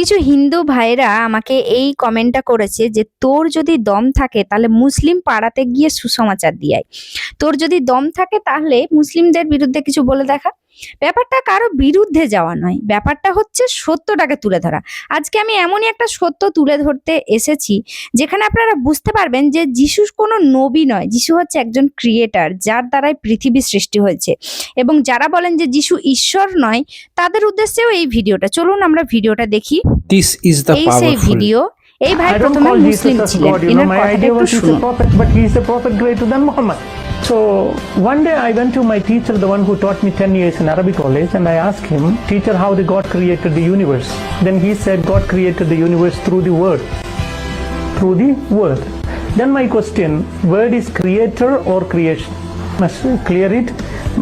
কিছু হিন্দু ভাইরা আমাকে এই কমেন্টটা করেছে যে তোর যদি দম থাকে তাহলে মুসলিম পাড়াতে গিয়ে সুসমাচার দিয়ে আয়। তোর যদি দম থাকে তাহলে মুসলিমদের বিরুদ্ধে কিছু বলে দেখা। ব্যাপারটা কারো বিরুদ্ধে যাওয়া নয়, ব্যাপারটা হচ্ছে সত্যটাকে তুলে ধরা। আজকে আমি এমনই একটা সত্য তুলে ধরতে এসেছি যেখানে আপনারা বুঝতে পারবেন যে যিশু কোনো নবী নয়, যিশু হচ্ছে একজন ক্রিয়েটার যার দ্বারাই পৃথিবী সৃষ্টি হয়েছে। এবং যারা বলেন যে যিশু ঈশ্বর নয় তাদের উদ্দেশ্যেও এই ভিডিওটা, চলুন আমরা ভিডিওটা দেখি। This is the এই সেই powerful. ভিডিও। এই ভাই I don't প্রথমে call মুসলিম Jesus as ছিলেন, God. এনার My কথাটা idea একটু was he's a শুনুন। prophet, but he's a prophet greater than Muhammad. So one day I went to my teacher, the one who taught me 10 years in Arabic college, and I asked him, "Teacher, how did God created the universe?" Then he said, "God created the universe through the word." Through the word. Then my question, word is creator or creation? Must clear it.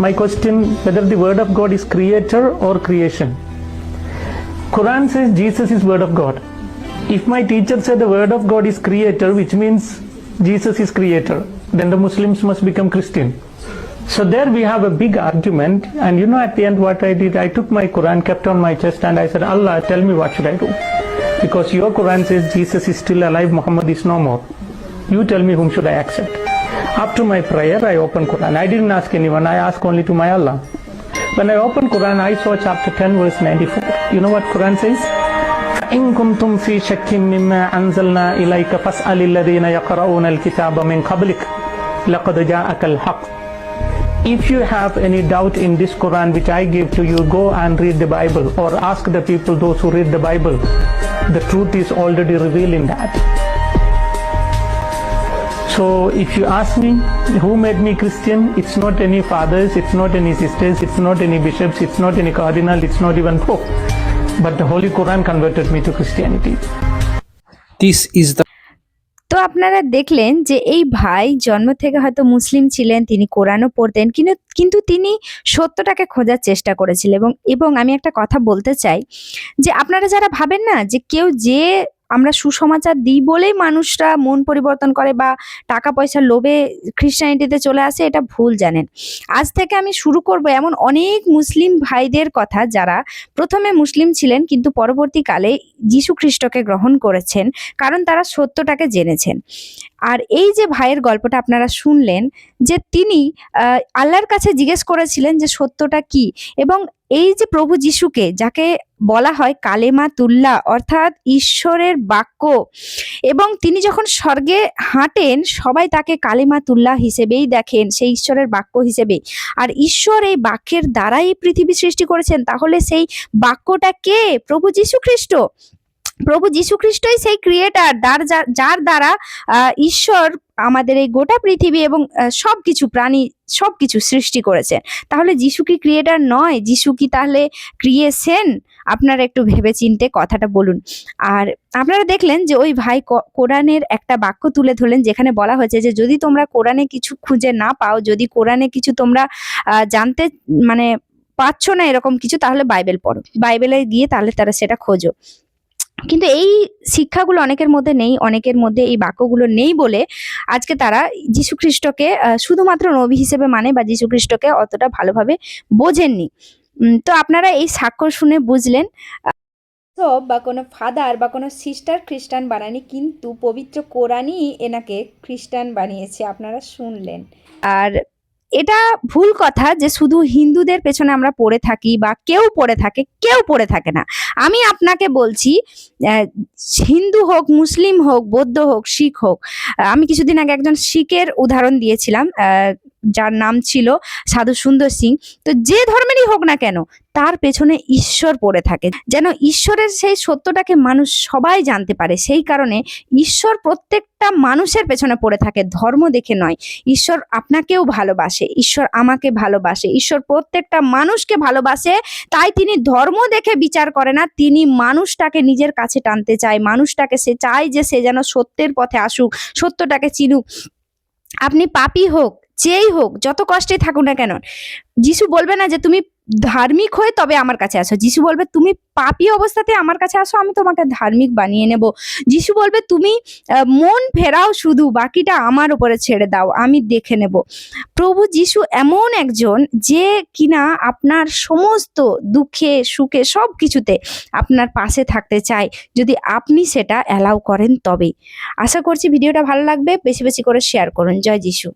My question, whether the word of God is creator or creation. Quran says Jesus is word of God. If my teacher said the word of God is creator, which means Jesus is creator, then the Muslims must become Christian. So there we have a big argument, and you know at the end what I did? I took my Quran, kept on my chest, and I said, Allah, tell me what should I do? Because your Quran says Jesus is still alive, Muhammad is no more. You tell me whom should I accept? After my prayer, I opened Quran. I didn't ask anyone, I asked only to my Allah. When I opened Quran, I saw chapter 10 verse 94. You know what Quran says? إن كنتم في شك مما أنزلنا إليك فاسأل الذين يقرؤون الكتاب من قبلك لقد جاءك الحق. If you have any doubt in this Quran which I give to you, go and read the Bible, or ask the people, those who read the Bible. The truth is already revealed in that. So if you ask me who made me Christian, it's not any fathers, it's not any sisters, it's not any bishops, it's not any cardinal, it's not even Pope. But the Holy Quran converted me to Christianity. This is the তো আপনারা দেখলেন যে এই ভাই জন্ম থেকে হয়তো মুসলিম ছিলেন, তিনি কোরআনও পড়তেন, কিন্তু তিনি সত্যটাকে খোঁজার চেষ্টা করেছিলেন। এবং আমি একটা কথা বলতে চাই যে আপনারা যারা ভাবেন না যে কেউ যে আমরা সুসমাচার দিই বলেই মানুষরা মন পরিবর্তন করে বা টাকা পয়সার লোভে খ্রিস্টানিটিতে চলে আসে, এটা ভুল জানেন। আজ থেকে আমি শুরু করব এমন অনেক মুসলিম ভাইদের কথা যারা প্রথমে মুসলিম ছিলেন কিন্তু পরবর্তীকালে যীশু খ্রিস্টকে গ্রহণ করেছেন, কারণ তারা সত্যটাকে জেনেছেন। আর এই যে ভাইয়ের গল্পটা আপনারা শুনলেন যে তিনি আল্লাহর কাছে জিজ্ঞেস করেছিলেন যে সত্যটা কি, এবং এই যে প্রভু যিশুকে, যাকে বলা হয় কালেমাতুল্লাহ অর্থাৎ ঈশ্বরের বাক্য, এবং তিনি যখন স্বর্গে হাঁটেন সবাই তাকে কালেমাতুল্লাহ হিসেবেই দেখেন, সেই ঈশ্বরের বাক্য হিসেবে। আর ঈশ্বর এই বাক্যের দ্বারাই পৃথিবী সৃষ্টি করেছেন, তাহলে সেই বাক্যটা কে? প্রভু যীশু খ্রিস্ট। প্রভু যীশু খ্রিস্টই সেই ক্রিয়েটার যার দ্বারা ঈশ্বর আমাদের এই গোটা পৃথিবী এবং সবকিছু প্রাণী সবকিছু সৃষ্টি করেছেন। তাহলে যীশু কি ক্রিয়েটার নয়? যীশু কি তাহলে ক্রিয়েশন? আপনারা একটু ভেবে চিন্তে কথাটা বলুন। আর আপনারা দেখলেন যে ওই ভাই কোরআনের একটা বাক্য তুলে ধরলেন যেখানে বলা হয়েছে যে যদি তোমরা কোরআনে কিছু খুঁজে না পাও, যদি কোরআনে কিছু তোমরা জানতে পাচ্ছ না এরকম কিছু, তাহলে বাইবেল পড়ো, বাইবেলে গিয়ে তাহলে তারা সেটা খোঁজো। কিন্তু এই শিক্ষাগুলো অনেকের মধ্যে নেই, অনেকের মধ্যে এই বাক্যগুলো নেই বলে আজকে তারা যীশু খ্রিস্টকে শুধুমাত্র নবী হিসেবে মানে বা যীশু খ্রিস্টকে অতটা ভালোভাবে বোঝেননি। তো আপনারা এই সাক্ষ্য শুনে বুঝলেন বা কোনো ফাদার বা কোনো সিস্টার খ্রিস্টান বানায়নি, কিন্তু পবিত্র কোরআনই এনাকে খ্রিস্টান বানিয়েছে, আপনারা শুনলেন। আর এটা ভুল কথা যে শুধু হিন্দুদের পেছনে আমরা পড়ে থাকি বা কেউ পড়ে থাকে না। আমি আপনাকে বলছি, হিন্দু হোক, মুসলিম হোক, বৌদ্ধ হোক, শিখ হোক। আমি কিছুদিন আগে একজন শিখের উদাহরণ দিয়েছিলাম যার নাম ছিল সাধু সুন্দর সিং। তো যে ধর্মেরই হোক না কেন তার পেছনে ঈশ্বর পড়ে থাকে, যেন ঈশ্বরের সেই সত্যটাকে মানুষ সবাই জানতে পারে। সেই কারণে ঈশ্বর প্রত্যেকটা মানুষের পেছনে পড়ে থাকে, ধর্ম দেখে নয়। ঈশ্বর আপনাকেও ভালোবাসে, ঈশ্বর আমাকে ভালোবাসে, ঈশ্বর প্রত্যেকটা মানুষকে ভালোবাসে। তাই তিনি ধর্ম দেখে বিচার করে না, তিনি মানুষটাকে নিজের কাছে টানতে চায়, মানুষটাকে সে চায় যে সে যেন সত্যের পথে আসুক, সত্যটাকে চিনুক। আপনি পাপী হোক, যেই হোক, যত কষ্টে থাকুক না কেন, যিশু বলবে না যে তুমি ধার্মিক হয়ে তবে আমার কাছে আসো। যিশু বলবে তুমি পাপী অবস্থাতে আমার কাছে আসো, আমি তোমাকে ধার্মিক বানিয়ে নেব। যিশু বলবে তুমি মন ফেরাও, শুধু বাকিটা আমার উপরে ছেড়ে দাও, আমি দেখে নেব। প্রভু যিশু এমন একজন যে কিনা আপনার সমস্ত দুঃখে সুখে সব কিছুতে আপনার পাশে থাকতে চায়, যদি আপনি সেটা অ্যালাউ করেন তবেই। আশা করছি ভিডিওটা ভালো লাগবে, বেশি বেশি করে শেয়ার করুন। জয় যিশু।